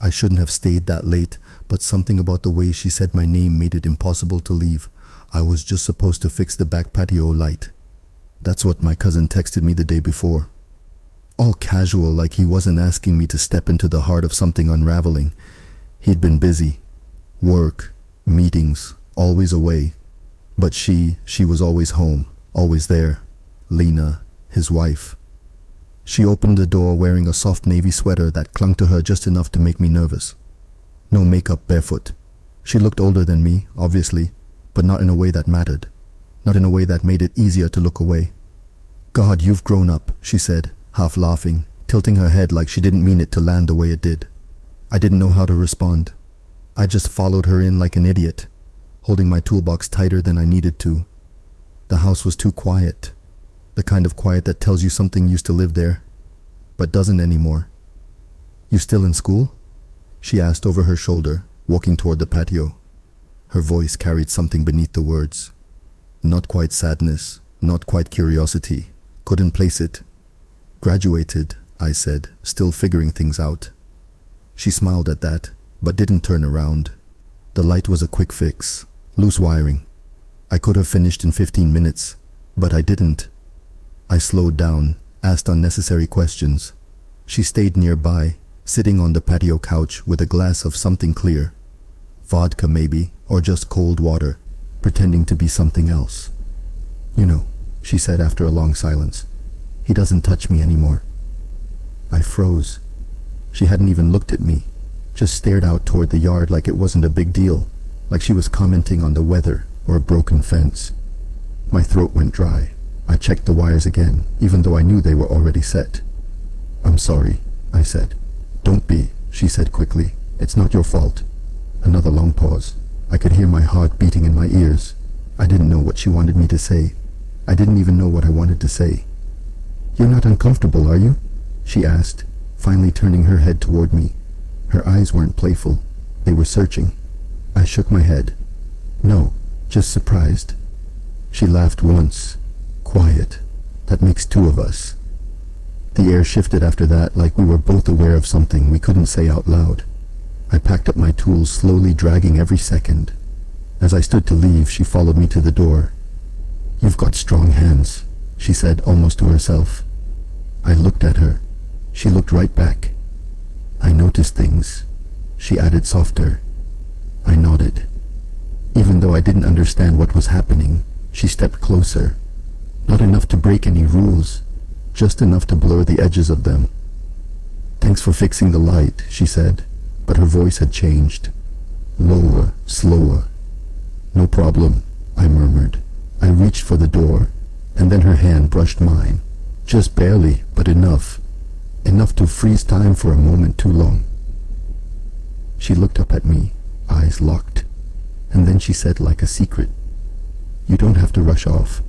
I shouldn't have stayed that late, but something about the way she said my name made it impossible to leave. I was just supposed to fix the back patio light. That's what my cousin texted me the day before. All casual, like he wasn't asking me to step into the heart of something unraveling. He'd been busy. Work, meetings, always away. But she was always home, always there. Lena, his wife. She opened the door wearing a soft navy sweater that clung to her just enough to make me nervous. No makeup, barefoot. She looked older than me, obviously, but not in a way that mattered. Not in a way that made it easier to look away. "God, you've grown up," she said, half laughing, tilting her head like she didn't mean it to land the way it did. I didn't know how to respond. I just followed her in like an idiot, holding my toolbox tighter than I needed to. The house was too quiet. The kind of quiet that tells you something used to live there, but doesn't anymore. "You still in school?" she asked over her shoulder, walking toward the patio. Her voice carried something beneath the words. Not quite sadness, not quite curiosity. Couldn't place it. "Graduated," I said, still figuring things out. She smiled at that, but didn't turn around. The light was a quick fix, loose wiring. I could have finished in 15 minutes, but I didn't. I slowed down, asked unnecessary questions. She stayed nearby, sitting on the patio couch with a glass of something clear. Vodka maybe, or just cold water, pretending to be something else. "You know," she said after a long silence, "he doesn't touch me anymore." I froze. She hadn't even looked at me, just stared out toward the yard like it wasn't a big deal, like she was commenting on the weather or a broken fence. My throat went dry. I checked the wires again, even though I knew they were already set. "I'm sorry," I said. "Don't be," she said quickly. "It's not your fault." Another long pause. I could hear my heart beating in my ears. I didn't know what she wanted me to say. I didn't even know what I wanted to say. "You're not uncomfortable, are you?" she asked, finally turning her head toward me. Her eyes weren't playful. They were searching. I shook my head. "No, just surprised." She laughed once. Quiet. That makes two of us. The air shifted after that, like we were both aware of something we couldn't say out loud. I packed up my tools, slowly dragging every second. As I stood to leave, she followed me to the door. "You've got strong hands," she said, almost to herself. I looked at her. She looked right back. "I noticed things," she added softer. I nodded. Even though I didn't understand what was happening, she stepped closer. Not enough to break any rules, just enough to blur the edges of them. "Thanks for fixing the light," she said, but her voice had changed. Lower, slower. "No problem," I murmured. I reached for the door, and then her hand brushed mine. Just barely, but enough. Enough to freeze time for a moment too long. She looked up at me, eyes locked, and then she said like a secret, "You don't have to rush off."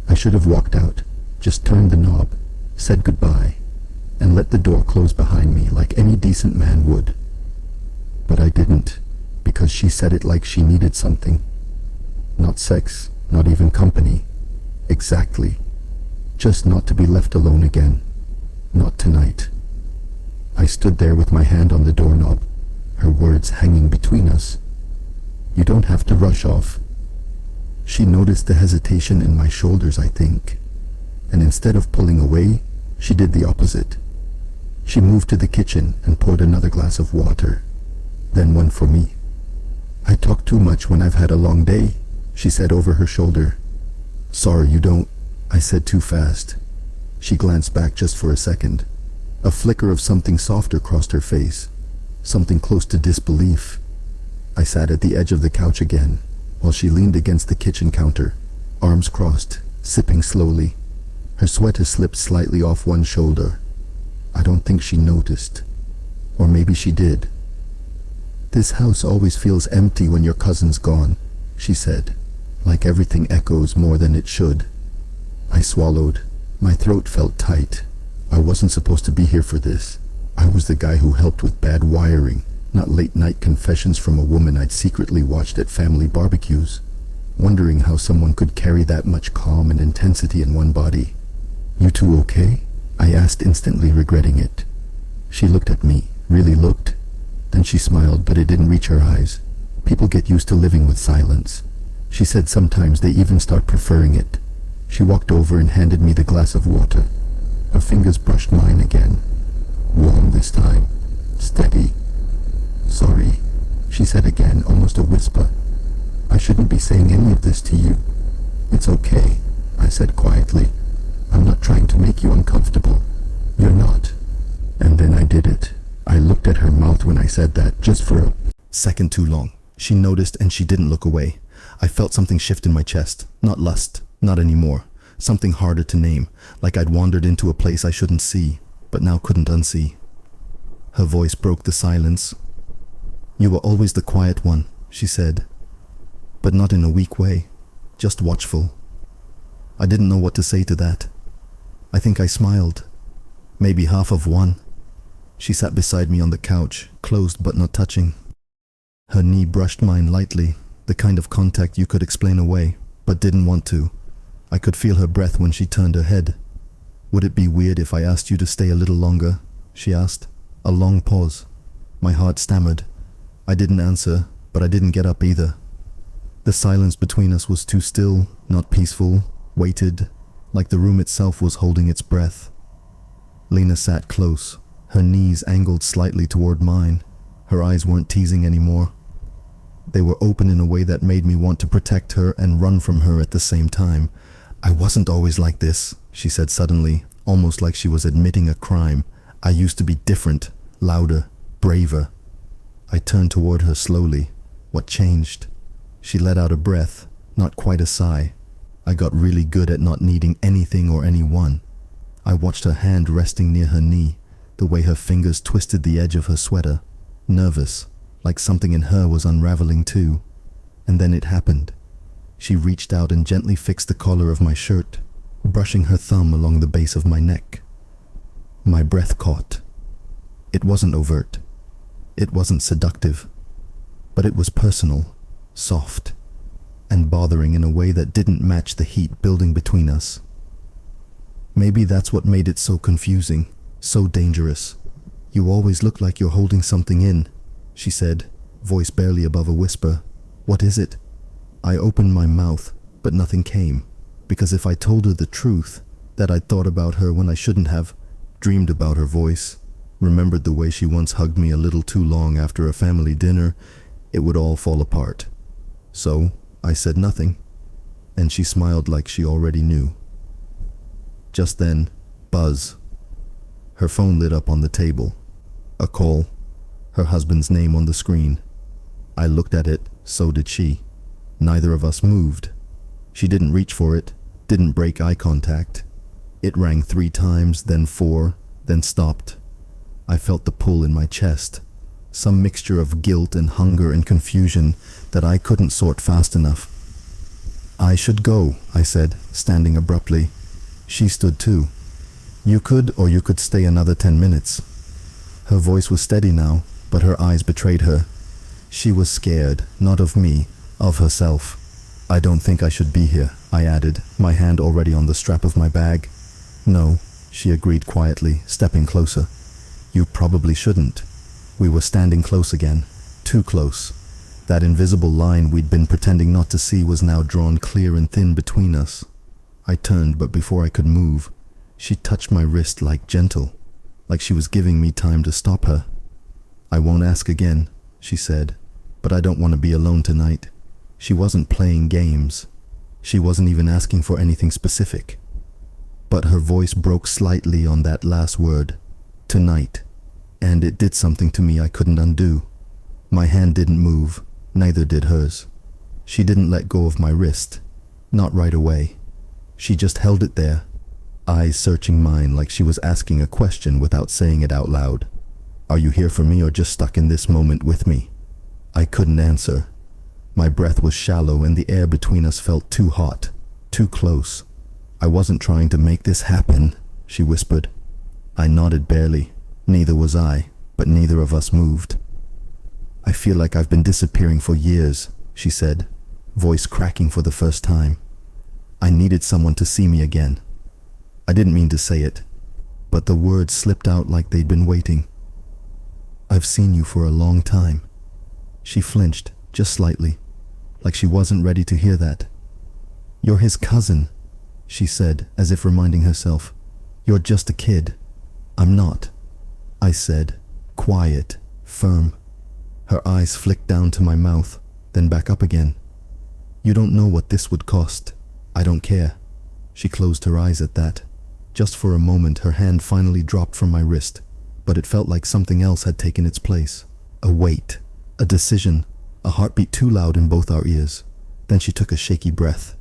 I should have walked out, just turned the knob, said goodbye, and let the door close behind me like any decent man would. But I didn't, because she said it like she needed something. Not sex, not even company. Exactly. Just not to be left alone again. Not tonight. I stood there with my hand on the doorknob, her words hanging between us. "You don't have to rush off." She noticed the hesitation in my shoulders, I think, and instead of pulling away, she did the opposite. She moved to the kitchen and poured another glass of water, then one for me. "I talk too much when I've had a long day," she said over her shoulder. "Sorry, you don't," I said too fast. She glanced back just for a second. A flicker of something softer crossed her face, something close to disbelief. I sat at the edge of the couch again, while she leaned against the kitchen counter, arms crossed, sipping slowly. Her sweater slipped slightly off one shoulder. I don't think she noticed. Or maybe she did. "This house always feels empty when your cousin's gone," she said, like everything echoes more than it should. I swallowed. My throat felt tight. I wasn't supposed to be here for this. I was the guy who helped with bad wiring, not late-night confessions from a woman I'd secretly watched at family barbecues, wondering how someone could carry that much calm and intensity in one body. "You two okay?" I asked, instantly regretting it. She looked at me, really looked. Then she smiled, but it didn't reach her eyes. People get used to living with silence. She said sometimes they even start preferring it. She walked over and handed me the glass of water. Her fingers brushed mine again. Warm this time. Steady. Sorry, she said again, almost a whisper. I shouldn't be saying any of this to you. It's okay, I said quietly. I'm not trying to make you uncomfortable. You're not. And then I did it. I looked at her mouth when I said that, just for a second too long. She noticed and she didn't look away. I felt something shift in my chest. Not lust, not anymore. Something harder to name, like I'd wandered into a place I shouldn't see, but now couldn't unsee. Her voice broke the silence. You were always the quiet one, she said, but not in a weak way, just watchful. I didn't know what to say to that. I think I smiled. Maybe half of one. She sat beside me on the couch, closed but not touching. Her knee brushed mine lightly, the kind of contact you could explain away, but didn't want to. I could feel her breath when she turned her head. Would it be weird if I asked you to stay a little longer? She asked. A long pause. My heart stammered. I didn't answer, but I didn't get up either. The silence between us was too still, not peaceful, weighted, like the room itself was holding its breath. Lena sat close, her knees angled slightly toward mine. Her eyes weren't teasing anymore. They were open in a way that made me want to protect her and run from her at the same time. I wasn't always like this, she said suddenly, almost like she was admitting a crime. I used to be different, louder, braver. I turned toward her slowly. What changed? She let out a breath, not quite a sigh. I got really good at not needing anything or anyone. I watched her hand resting near her knee, the way her fingers twisted the edge of her sweater, nervous, like something in her was unraveling too. And then it happened. She reached out and gently fixed the collar of my shirt, brushing her thumb along the base of my neck. My breath caught. It wasn't overt. It wasn't seductive. But it was personal, soft, and bothering in a way that didn't match the heat building between us. Maybe that's what made it so confusing, so dangerous. You always look like you're holding something in, she said, voice barely above a whisper. What is it? I opened my mouth, but nothing came, because if I told her the truth, that I'd thought about her when I shouldn't have, dreamed about her voice, remembered the way she once hugged me a little too long after a family dinner, it would all fall apart. So I said nothing, and she smiled like she already knew. Just then, buzz. Her phone lit up on the table. A call. Her husband's name on the screen. I looked at it, so did she. Neither of us moved. She didn't reach for it, didn't break eye contact. It rang 3 times, then 4, then stopped. I felt the pull in my chest, some mixture of guilt and hunger and confusion that I couldn't sort fast enough. I should go, I said, standing abruptly. She stood too. You could, or you could stay another 10 minutes. Her voice was steady now, but her eyes betrayed her. She was scared, not of me, of herself. I don't think I should be here, I added, my hand already on the strap of my bag. No, she agreed quietly, stepping closer. You probably shouldn't. We were standing close again, too close. That invisible line we'd been pretending not to see was now drawn clear and thin between us. I turned, but before I could move, she touched my wrist gentle, like she was giving me time to stop her. I won't ask again, she said, but I don't want to be alone tonight. She wasn't playing games. She wasn't even asking for anything specific. But her voice broke slightly on that last word, tonight, and it did something to me I couldn't undo. My hand didn't move, neither did hers. She didn't let go of my wrist, not right away. She just held it there, eyes searching mine like she was asking a question without saying it out loud. Are you here for me or just stuck in this moment with me? I couldn't answer. My breath was shallow and the air between us felt too hot, too close. I wasn't trying to make this happen, she whispered. I nodded barely. Neither was I, but neither of us moved. I feel like I've been disappearing for years, she said, voice cracking for the first time. I needed someone to see me again. I didn't mean to say it, but the words slipped out like they'd been waiting. I've seen you for a long time. She flinched, just slightly, like she wasn't ready to hear that. You're his cousin, she said, as if reminding herself. You're just a kid. I'm not, I said, quiet, firm. Her eyes flicked down to my mouth, then back up again. You don't know what this would cost. I don't care. She closed her eyes at that. Just for a moment, her hand finally dropped from my wrist, but it felt like something else had taken its place. A weight, a decision, a heartbeat too loud in both our ears. Then she took a shaky breath.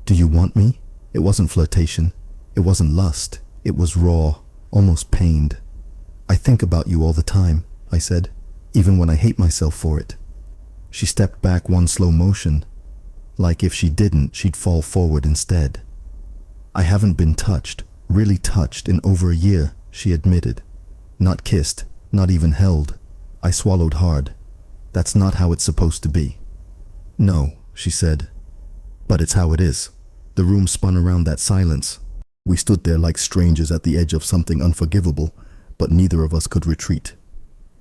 Do you want me? It wasn't flirtation. It wasn't lust. It was raw, almost pained. I think about you all the time, I said, even when I hate myself for it. She stepped back one slow motion. Like if she didn't, she'd fall forward instead. I haven't been touched, really touched, in over a year, she admitted. Not kissed, not even held. I swallowed hard. That's not how it's supposed to be. No, she said. But it's how it is. The room spun around that silence. We stood there like strangers at the edge of something unforgivable, but neither of us could retreat.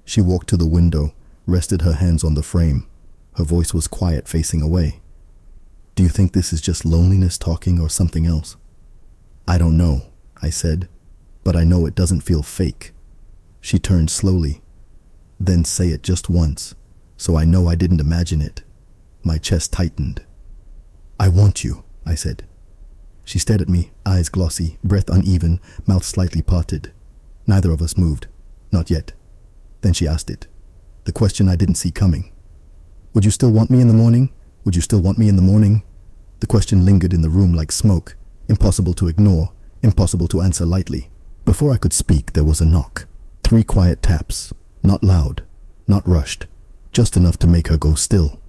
She walked to the window, rested her hands on the frame. Her voice was quiet, facing away. Do you think this is just loneliness talking or something else? I don't know, I said, but I know it doesn't feel fake. She turned slowly. Then say it just once, so I know I didn't imagine it. My chest tightened. I want you, I said. She stared at me, eyes glossy, breath uneven, mouth slightly parted. Neither of us moved. Not yet. Then she asked it. The question I didn't see coming. Would you still want me in the morning? Would you still want me in the morning? The question lingered in the room like smoke, impossible to ignore, impossible to answer lightly. Before I could speak, there was a knock. 3 quiet taps, not loud, not rushed, just enough to make her go still.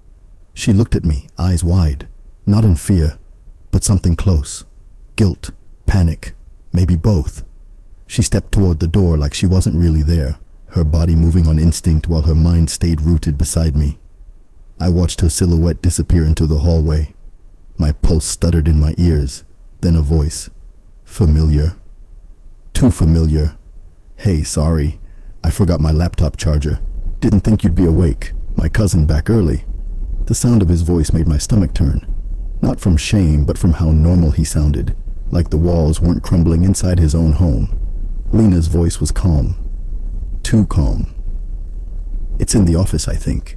She looked at me, eyes wide, not in fear, but something close. Guilt, panic, maybe both. She stepped toward the door like she wasn't really there, her body moving on instinct while her mind stayed rooted beside me. I watched her silhouette disappear into the hallway. My pulse stuttered in my ears, then a voice. Familiar. Too familiar. Hey, sorry. I forgot my laptop charger. Didn't think you'd be awake. My cousin back early. The sound of his voice made my stomach turn. Not from shame, but from how normal he sounded. Like the walls weren't crumbling inside his own home. Lena's voice was calm. Too calm. It's in the office, I think.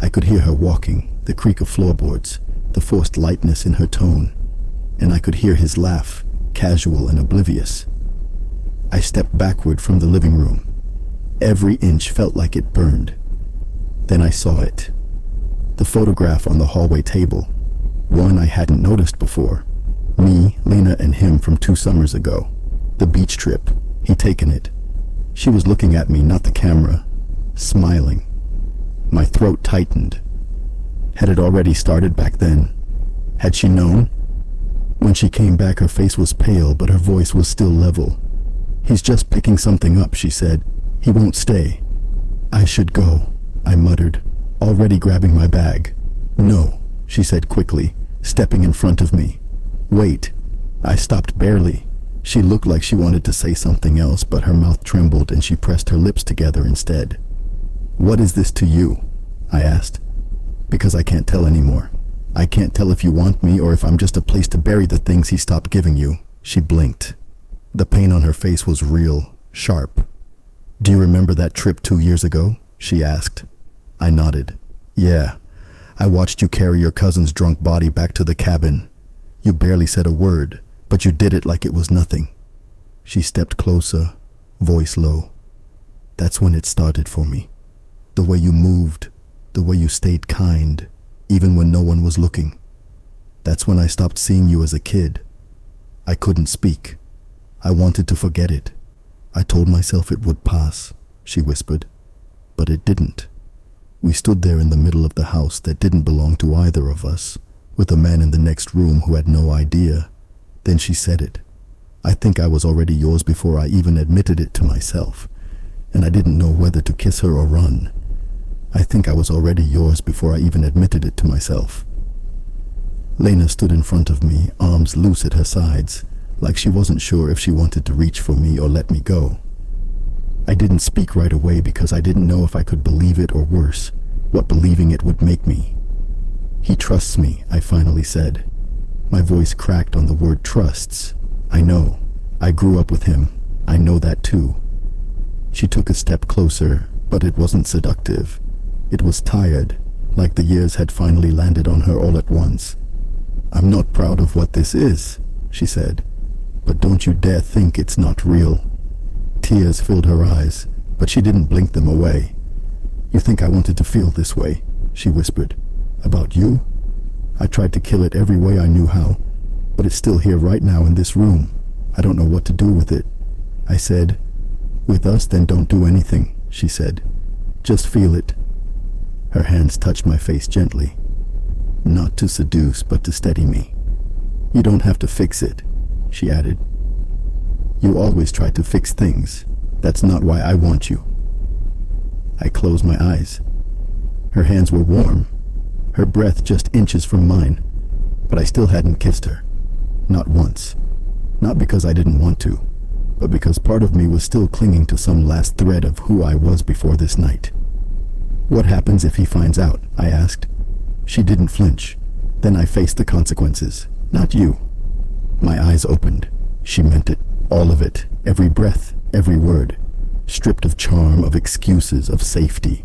I could hear her walking, the creak of floorboards, the forced lightness in her tone. And I could hear his laugh, casual and oblivious. I stepped backward from the living room. Every inch felt like it burned. Then I saw it. The photograph on the hallway table. One I hadn't noticed before. Me, Lena, and him from 2 summers ago. The beach trip. He'd taken it. She was looking at me, not the camera. Smiling. My throat tightened. Had it already started back then? Had she known? When she came back, her face was pale, but her voice was still level. He's just picking something up, she said. He won't stay. I should go, I muttered, already grabbing my bag. No, she said quickly, stepping in front of me. Wait. I stopped barely. She looked like she wanted to say something else, but her mouth trembled and she pressed her lips together instead. What is this to you? I asked. Because I can't tell anymore. I can't tell if you want me or if I'm just a place to bury the things he stopped giving you. She blinked. The pain on her face was real, sharp. Do you remember that trip 2 years ago? She asked. I nodded. Yeah. I watched you carry your cousin's drunk body back to the cabin. You barely said a word, but you did it like it was nothing. She stepped closer, voice low. That's when it started for me. The way you moved, the way you stayed kind, even when no one was looking. That's when I stopped seeing you as a kid. I couldn't speak. I wanted to forget it. I told myself it would pass, she whispered. But it didn't. We stood there in the middle of the house that didn't belong to either of us, with a man in the next room who had no idea. Then she said it. I think I was already yours before I even admitted it to myself, and I didn't know whether to kiss her or run. I think I was already yours before I even admitted it to myself. Lena stood in front of me, arms loose at her sides, like she wasn't sure if she wanted to reach for me or let me go. I didn't speak right away because I didn't know if I could believe it or worse, what believing it would make me. He trusts me, I finally said. My voice cracked on the word trusts. I know. I grew up with him. I know that too. She took a step closer, but it wasn't seductive. It was tired, like the years had finally landed on her all at once. I'm not proud of what this is, she said, but don't you dare think it's not real. Tears filled her eyes, but she didn't blink them away. You think I wanted to feel this way, she whispered. About you? I tried to kill it every way I knew how, but it's still here right now in this room. I don't know what to do with it. I said, with us, then don't do anything, she said. Just feel it. Her hands touched my face gently. Not to seduce, but to steady me. You don't have to fix it, she added. You always try to fix things. That's not why I want you. I closed my eyes. Her hands were warm, her breath just inches from mine, but I still hadn't kissed her. Not once. Not because I didn't want to, but because part of me was still clinging to some last thread of who I was before this night. What happens if he finds out? I asked. She didn't flinch. Then I faced the consequences. Not you. My eyes opened. She meant it. All of it. Every breath. Every word. Stripped of charm, of excuses, of safety.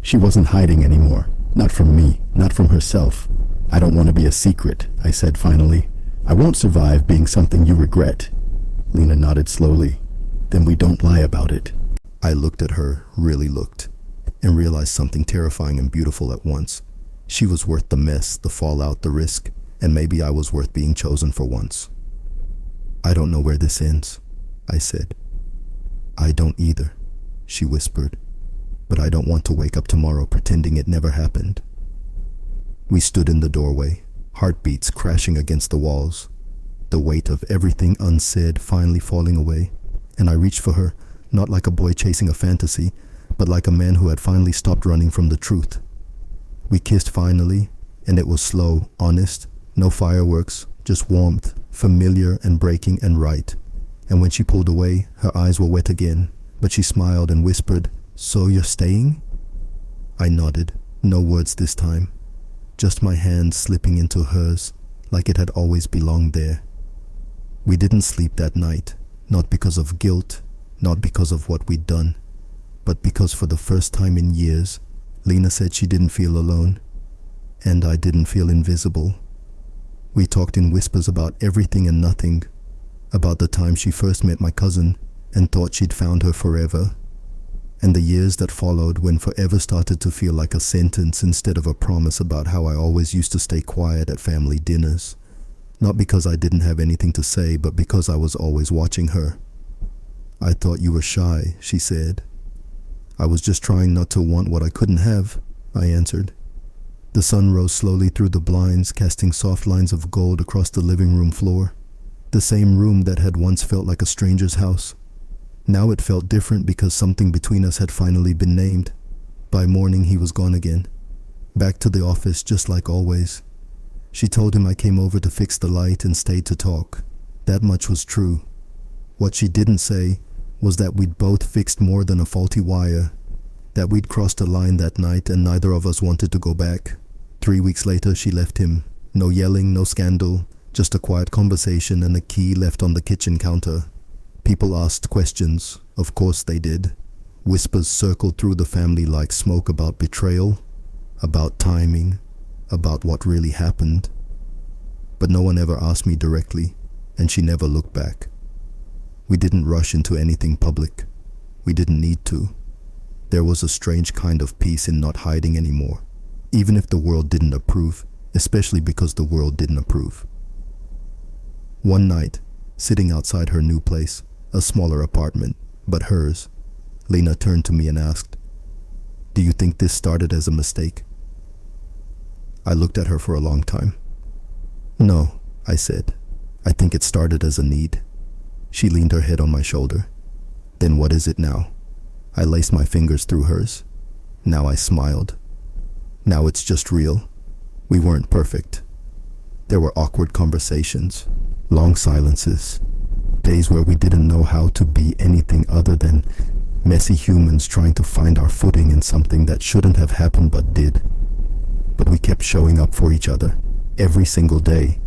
She wasn't hiding anymore. Not from me. Not from herself. I don't want to be a secret, I said finally. I won't survive being something you regret. Lena nodded slowly. Then we don't lie about it. I looked at her, really looked, and realized something terrifying and beautiful at once. She was worth the mess, the fallout, the risk, and maybe I was worth being chosen for once. I don't know where this ends, I said. I don't either, she whispered, but I don't want to wake up tomorrow pretending it never happened. We stood in the doorway, heartbeats crashing against the walls, the weight of everything unsaid finally falling away, and I reached for her, not like a boy chasing a fantasy, but like a man who had finally stopped running from the truth. We kissed finally, and it was slow, honest, no fireworks, just warmth, familiar and breaking and right. And when she pulled away, her eyes were wet again, but she smiled and whispered, "So you're staying?" I nodded, no words this time, just my hand slipping into hers, like it had always belonged there. We didn't sleep that night, not because of guilt, not because of what we'd done, but because for the first time in years, Lena said she didn't feel alone, and I didn't feel invisible. We talked in whispers about everything and nothing, about the time she first met my cousin and thought she'd found her forever, and the years that followed when forever started to feel like a sentence instead of a promise, about how I always used to stay quiet at family dinners, not because I didn't have anything to say, but because I was always watching her. "I thought you were shy," she said. "I was just trying not to want what I couldn't have," I answered. The sun rose slowly through the blinds, casting soft lines of gold across the living room floor. The same room that had once felt like a stranger's house. Now it felt different because something between us had finally been named. By morning he was gone again, back to the office just like always. She told him I came over to fix the light and stayed to talk. That much was true. What she didn't say was that we'd both fixed more than a faulty wire, that we'd crossed a line that night and neither of us wanted to go back. 3 weeks later she left him. No yelling, no scandal, just a quiet conversation and a key left on the kitchen counter. People asked questions, of course they did. Whispers circled through the family like smoke about betrayal, about timing, about what really happened. But no one ever asked me directly, and she never looked back. We didn't rush into anything public. We didn't need to. There was a strange kind of peace in not hiding anymore, even if the world didn't approve, especially because the world didn't approve. One night, sitting outside her new place, a smaller apartment, but hers, Lena turned to me and asked, "Do you think this started as a mistake?" I looked at her for a long time. "No," I said. "I think it started as a need." She leaned her head on my shoulder. "Then what is it now?" I laced my fingers through hers. Now I smiled. "Now it's just real. We weren't perfect. There were awkward conversations, long silences, days where we didn't know how to be anything other than Messy humans trying to find our footing in something that shouldn't have happened but did. But we kept showing up for each other, every single day.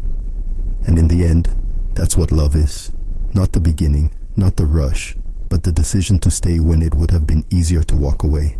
And in the end, that's what love is. Not the beginning, not the rush, but the decision to stay when it would have been easier to walk away.